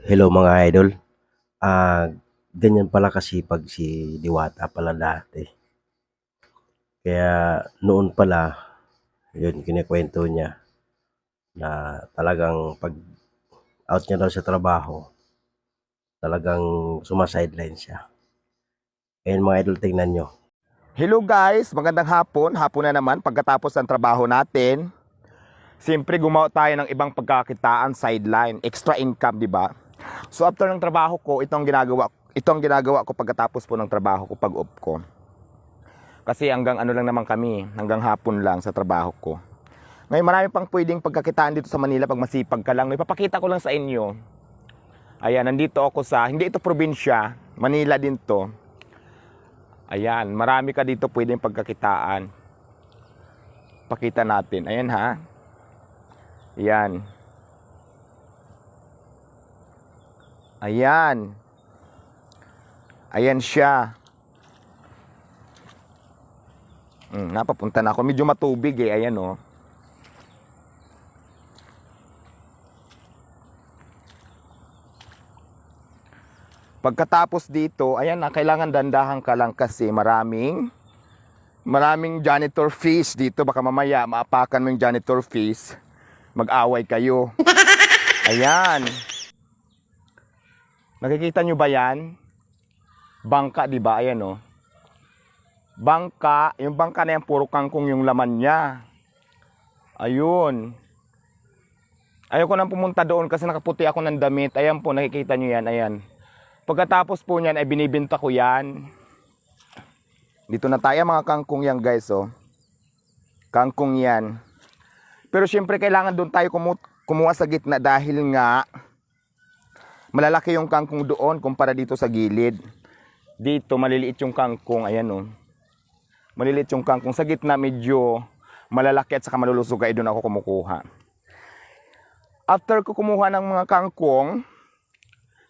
Hello mga idol. Ah, Ganyan pala kasipag si Diwata pala dati. Kaya noon pala, yun kinikwento niya na talagang pag out niya daw sa trabaho, talagang suma-sideline siya. Ayan mga idol, tingnan nyo. Hello guys, magandang hapon. Hapon na naman pagkatapos ng trabaho natin. Siyempre gumawa tayo ng ibang pagkakitaan, sideline, extra income, di ba? So after ng trabaho ko, ito ang ginagawa ko pagkatapos po ng trabaho ko pag off ko. Kasi hanggang ano lang naman kami, hanggang hapon lang sa trabaho ko. Ngayon marami pang pwedeng pagkakitaan dito sa Manila pag masipag ka lang. Ipapakita ko lang sa inyo. Ayan, nandito ako sa, hindi ito probinsya, Manila din to. Ayan, marami ka dito pwedeng pagkakitaan. Pakita natin. Ayan ha. Ayan. Ayan. Ayan siya. Napapunta na ako. Medyo matubig eh. Ayan oh. Pagkatapos dito, ayan na, kailangan dandahan ka lang kasi maraming janitor fees dito. Baka mamaya maapakan mo yung janitor fees. Mag-away kayo. Ayan. Nakikita nyo ba yan? Bangka, di ba? Ayan oh. Bangka, yung bangka na yan, puro kangkong yung laman niya. Ayun. Ayoko nang pumunta doon kasi nakaputi ako ng damit. Ayan po, nakikita nyo yan. Ayan. Pagkatapos po niyan ay binibenta ko yan. Dito na tayo mga kangkong yan guys oh. Kangkong yan. Pero syempre kailangan doon tayo kumuha sa gitna dahil nga malalaki yung kangkong doon kumpara dito sa gilid. Dito maliliit yung kangkong, ayan oh. Maliliit yung kangkong. Sa gitna medyo malalaki at saka malulusog, ay doon ako kumukuha. After ko kumuha ng mga kangkong,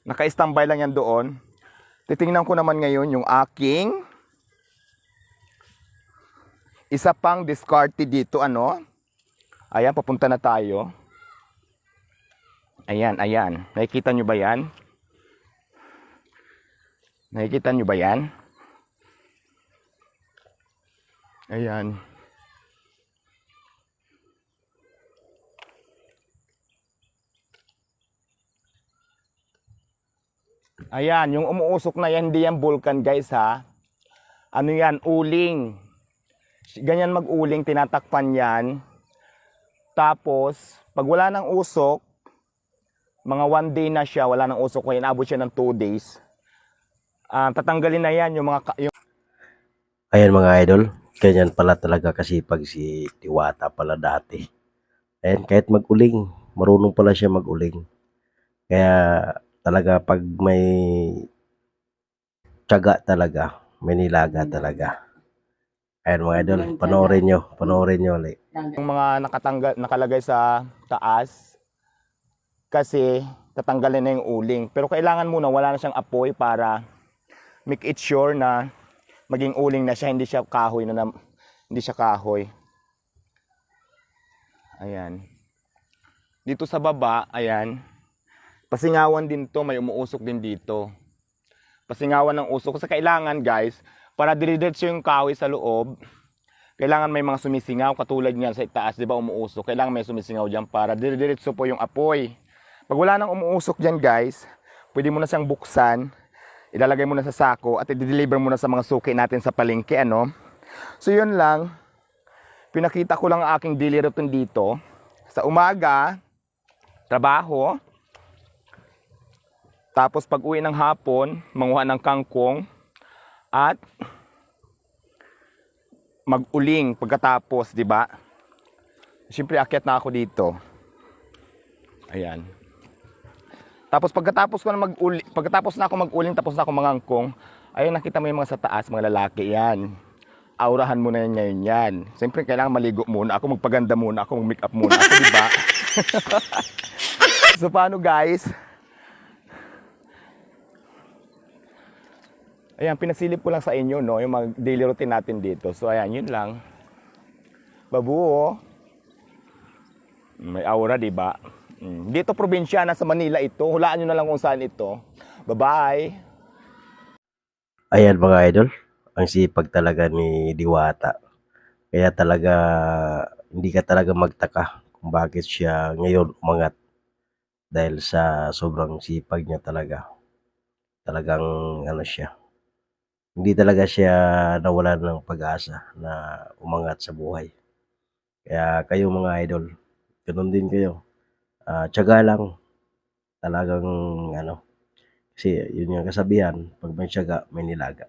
naka-standby lang yan doon. Titingnan ko naman ngayon yung aking isa pang discarded dito, ano. Ayan, papunta na tayo. Ayan, ayan. Nakikita nyo ba yan? Nakikita nyo ba yan? Ayan. Ayan, yung umuusok na yan, hindi yan vulkan guys ha. Ano yan, uling. Ganyan mag-uling, tinatakpan yan. Tapos, pag wala ng usok, mga 1 day na siya, wala ng usok, kaya inabot siya ng 2 days. Tatanggalin na yan yung mga... Ayan mga idol, ganyan pala talaga kasipag si Diwata pala dati. Ayan, kahit mag-uling, marunong pala siya mag-uling. Kaya talaga pag may tiyaga talaga, may nilaga talaga. Ayan mga idol, panoorin nyo ulit. yung mga nakalagay sa taas, kasi tatanggalin na yung uling. Pero kailangan muna wala na siyang apoy para make it sure na maging uling na siya, hindi siya kahoy hindi siya kahoy. Ayan. Dito sa baba, ayan. Pasingawan din to, may umuusok din dito. Pasingawan ng usok. Kasi kailangan guys, para dire-diretso yung kahoy sa loob, kailangan may mga sumisingaw, katulad niyan sa itaas, di ba umuusok? Kailangan may sumisingaw dyan para dire-diretso po yung apoy. Pag wala nang umuusok dyan guys, pwede mo na siyang buksan, ilalagay mo na sa sako at i-deliver mo na sa mga suki natin sa palengke, ano? So yun lang, pinakita ko lang ang aking daily routine dito. Sa umaga, trabaho. Tapos pag uwi ng hapon, manguha ng kangkong at mag-uling pagkatapos, di ba? Siyempre akyat na ako dito. Ayan. Tapos pagkatapos na ako mag-uling, tapos na ako mangangkong, ayun, nakita mo yung mga sa taas, mga lalaki yan. Aurahan mo na yan ngayon yan. Siyempre kailangan maligo muna ako, magpaganda muna ako, mag-make up muna ako, di ba? So paano guys? Ayan, pinasilip ko lang sa inyo, no, yung mga daily routine natin dito. So ayan, yun lang. Babuo. May aura, di ba? Dito probinsya, nasa Manila ito. Hulaan nyo na lang kung saan ito. Bye-bye. Ayan mga idol, ang sipag talaga ni Diwata. Kaya talaga hindi ka talaga magtaka kung bakit siya ngayon umangat dahil sa sobrang sipag niya talaga. Talagang ano siya, hindi talaga siya nawalan ng pag-asa na umangat sa buhay. Kaya kayo mga idol, gano'n din kayo. Tiyaga lang, talagang ano, kasi yun yung kasabihan, 'pag may tiyaga may nilaga.